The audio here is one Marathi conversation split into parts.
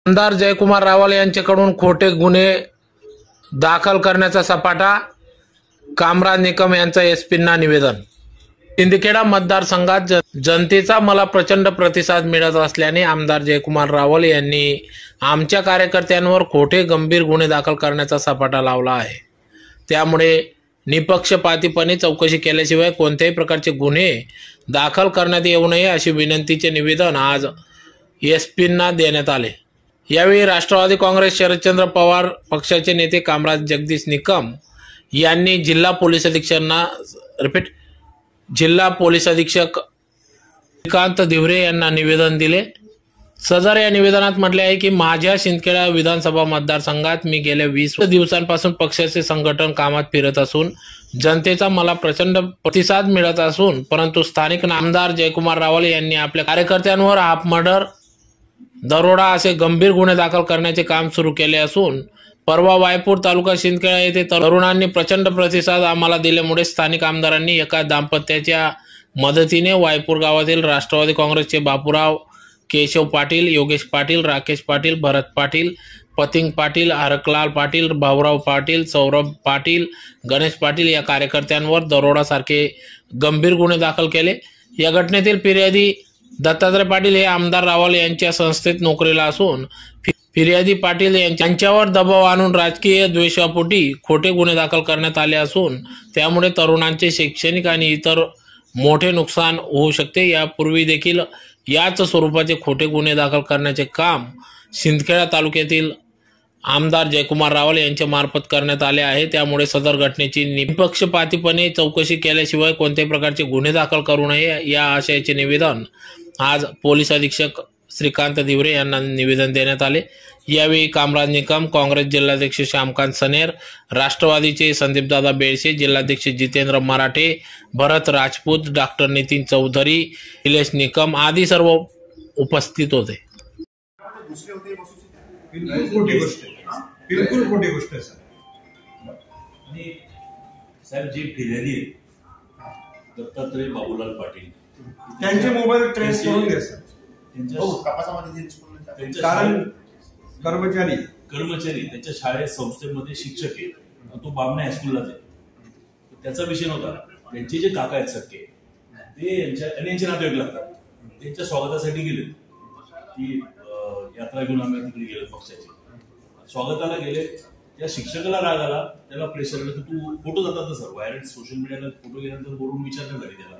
आमदार जयकुमार रावल यांच्याकडून खोटे गुन्हे दाखल करण्याचा सपाटा, कामराज निकम यांचा एसपींना निवेदन। शिंदखेडा मतदारसंघात जनतेचा मला प्रचंड प्रतिसाद मिळत असल्याने आमदार जयकुमार रावल यांनी आमच्या कार्यकर्त्यांवर खोटे गंभीर गुन्हे दाखल करण्याचा सपाटा लावला आहे। त्यामुळे निपक्षपातीपणे चौकशी केल्याशिवाय कोणत्याही प्रकारचे गुन्हे दाखल करण्यात येऊ नये अशी विनंतीचे निवेदन आज एसपींना देण्यात आले। यावेळी राष्ट्रवादी काँग्रेस शरदचंद्र पवार पक्षाचे नेते कामराज जगदीश निकम यांनी जिल्हा पोलीस अधीक्षक श्रीकांत दिवरे यांना निवेदन दिले। सदर या निवेदनात म्हटले आहे की माझ्या शिंदखेडा विधानसभा मतदारसंघात मी गेल्या 20 दिवसांपासून पक्षाचे संघटन कामात फिरत असून जनतेचा मला प्रचंड प्रतिसाद मिळत असून परंतु स्थानिक आमदार जयकुमार रावल यांनी आपल्या कार्यकर्त्यांवर हाफ मर्डर, दरोडा असे गंभीर गुन्हे दाखल करण्याचे काम सुरू केले असून परवा वायपूर तालुका शिंदखेडा येथे तरुणांनी प्रचंड प्रतिसाद आम्हाला दिल्यामुळे स्थानिक आमदारांनी एका दाम्पत्याच्या मदतीने वायपूर गावातील राष्ट्रवादी काँग्रेसचे बापूराव, केशव पाटील, योगेश पाटील, राकेश पाटील, भरत पाटील, पतिंग पाटील, हरकलाल पाटील, भाऊराव पाटील, सौरभ पाटील, गणेश पाटील या कार्यकर्त्यांवर दरोडासारखे गंभीर गुन्हे दाखल केले। या घटनेतील फिर्यादी दत्तात्रय पाटील हे आमदार रावल यांच्या संस्थेत नोकरीला असून फिर्यादी पाटील यांच्यावर दबाव आणून राजकीय द्वेषापोटी खोटे गुन्हे दाखल करण्यात आले असून त्यामुळे तरुणांचे शैक्षणिक आणि इतर मोठे नुकसान होऊ शकते। यापूर्वी देखील याच स्वरूपाचे खोटे गुन्हे दाखल करण्याचे काम शिंदखेडा तालुक्यातील आमदार जयकुमार रावल यांच्या मार्फत करण्यात आले आहे। त्यामुळे सदर घटनेची निपक्षपातीपणे चौकशी केल्याशिवाय कोणत्याही प्रकारचे गुन्हे दाखल करू नये या आशयाचे निवेदन आज पोलीस अधीक्षक श्रीकांत दिवरे यांना निवेदन देण्यात आले। यावेळी कामराज निकम, काँग्रेस जिल्हाध्यक्ष श्यामकांत सनेर, राष्ट्रवादीचे संदीपदादा बेळसे, जिल्हाध्यक्ष जितेंद्र मराठे, भरत राजपूत, डॉक्टर नितीन चौधरी, निलेश निकम आदी सर्व उपस्थित होते। बिलकुल खोटी गोष्ट आहे साहेब। जी फिर्यादी दत्तात्रय बाबूलाल पाटील त्यांचे मोबाईल ट्रेस करून घ्या सर। कारण कर्मचारी त्यांच्या शाळेत संस्थेमध्ये शिक्षक आहे, तो बामणे हायस्कूलला आहे। त्याचा विषय नव्हता। त्यांचे जे काका आहेत सख्खे ते यांचे नातेवाईक लागतात, त्यांच्या स्वागतासाठी गेले। ती यात्रा घेऊन आम्ही तिकडे गेलो, पक्षाची स्वागताला गेले। त्या शिक्षकाला राग आला, त्याला प्रेशर आलं की तू फोटो जातात सर व्हायरल सोशल मीडियाला फोटो गेल्यानंतर बोलून विचारण्यात आली त्याला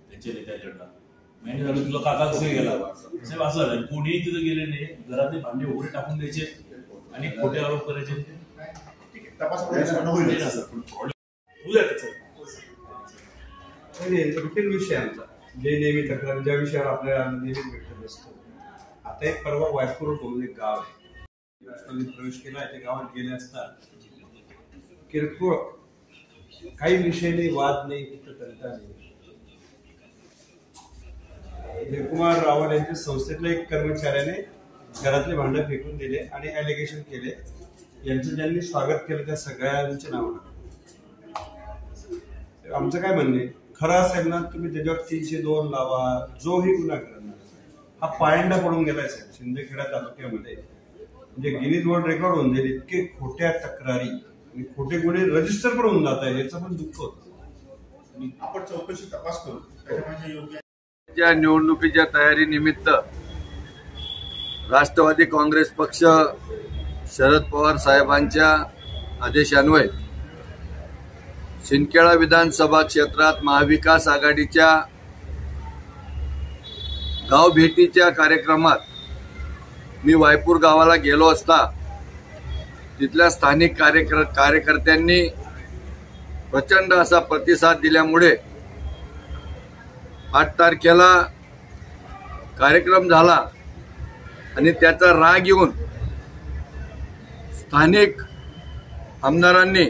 त्यांच्या नेत्याकडनं। महिने झाले तुला काका कसे गेला साहेब असं झालं। कोणीही तिथे गेले नाही, घरातले भांडे वगैरे टाकून द्यायचे आणि खोटे आरोप करायचे। रुटीन विषय आमचा जे नेहमी तक्रार ज्या विषयावर आपल्याला नेहमी भेटत असतो। आता एक परवा वायपूर म्हणून एक गाव आहे, राष्ट्रवादी प्रवेश केला, त्या गावात गेले असता किरकोळ काही विषय नाही, वाद नाही, तंटा नाही। जयकुमार रावल यांच्या संस्थेतल्या एक कर्मचाऱ्याने घरातले भांडे फेकून दिले आणि ॲलिगेशन केले। यांचं ज्यांनी स्वागत केलं त्या सगळ्यांच्या नावानं आमचं काय म्हणणे, खरं असेल ना तुम्ही त्याच्यावर 302 लावा, जोही गुन्हा करणार। हा पायंडा पडून गेलाय साहेब शिंदखेडा तालुक्यामध्ये, म्हणजे गिनीज वर्ल्ड रेकॉर्ड होऊन जाईल। इतके खोट्या तक्रारी आणि खोटे गुन्हे रजिस्टर पण होऊन जात आहे, याचं पण दुःख होतं। आपण चौकशी तपास करू। या निवडणुकीच्या तयारीनिमित्त राष्ट्रवादी काँग्रेस पक्ष शरद पवार साहेबांच्या आदेशान्वये शिंदखेडा विधानसभा क्षेत्रात महाविकास आघाडीच्या गाव भेटीच्या कार्यक्रमात मी वायपूर गावाला गेलो असता तिथल्या स्थानिक कार्यकर्त्यांनी प्रचंड असा प्रतिसाद दिल्यामुळे 8 तारखेला कार्यक्रम झाला आणि त्याचा राग येऊन स्थानिक आमदारांनी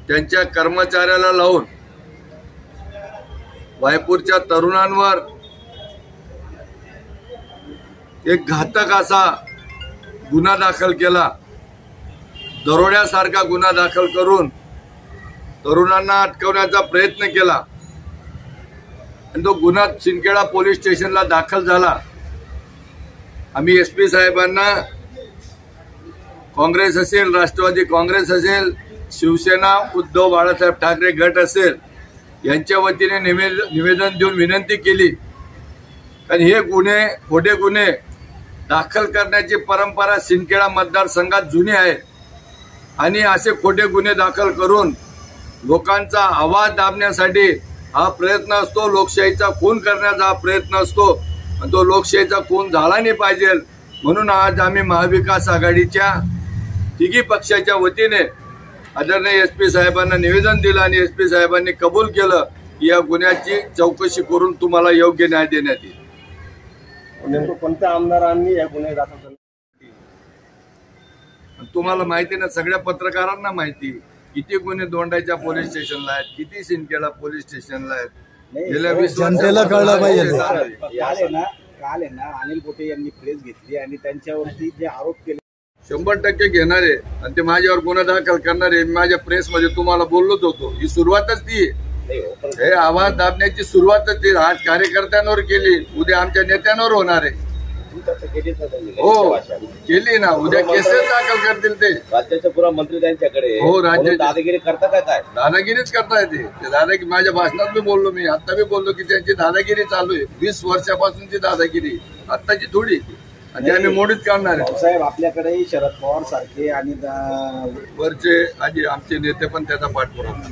त्यांच्या कर्मचाऱ्याला लावून वायपूरच्या तरुणांवर एक घातक असा गुन्हा दाखल केला। दरोड्यासारखा गुन्हा दाखल करून तरुणांना अटकवण्याचा प्रयत्न केला आणि तो गुन्हा शिंदखेडा पोलीस स्टेशनला दाखल झाला। आम्ही SP साहेबांना काँग्रेस असेल, राष्ट्रवादी काँग्रेस असेल, शिवसेना, उद्धव बाळासाहेब ठाकरे गट असेल यांच्या वतीने निवेदन देऊन विनंती केली. कारण हे गुन्हे, खोटे गुन्हे दाखल करण्याची परंपरा सिंदखेडा मतदारसंघात जुनी आहे आणि असे खोटे गुन्हे दाखल करून लोकांचा आवाज दाबण्यासाठी हा प्रयत्न असतो. लोकशाहीचा खून करण्याचा हा प्रयत्न असतो आणि तो लोकशाहीचा खून झाला नाही पाहिजे. म्हणून आज आम्ही महाविकास आघाडीच्या तिघी पक्षाच्या वतीने आदरणीय SP साहेबांना निवेदन दिलं आणि SP साहेबांनी कबूल केलं की या गुन्ह्याची चौकशी करून तुम्हाला योग्य न्याय देण्यात येईल. नेमकं कोणत्या आमदारांनी या गुन्हे दाखल केले? तुम्हाला माहिती ना, सगळ्या पत्रकारांना माहिती किती गुन्हे दोंडाच्या पोलीस स्टेशनला आहेत, किती सिंदखेडा पोलीस स्टेशनला आहेत. गेल्या 20 जनतेला कळलं पाहिजे. काल आहे ना अनिल बोटे यांनी प्रेस घेतली आणि त्यांच्यावरती जे आरोप केले 100% घेणार आहे आणि ते माझ्यावर गुन्हा दाखल करणार आहे. माझ्या प्रेसमध्ये तुम्हाला बोललोच होतो. ही सुरुवातच ती आहे. हे आवाज दाबण्याची सुरुवातच ती आज कार्यकर्त्यांवर केली, उद्या आमच्या नेत्यांवर होणार आहे. हो केली ना, उद्या केसेस दाखल करतील ते. राज्याचे पुरा मंत्री त्यांच्याकडे हो, राज्य दादागिरी करता काय दादागिरीच करता येते. दादागिरी माझ्या भाषणात मी बोललो, मी आता बी बोललो की त्यांची दादागिरी चालू आहे. 20 वर्षापासूनची दादागिरी, आत्ताची थोडी, आणि आम्ही मोडीत काढणार आहे. साहेब आपल्याकडे शरद पवार सारखे आणि वरचे आधी आमचे नेते पण त्याचा पाठपुरावा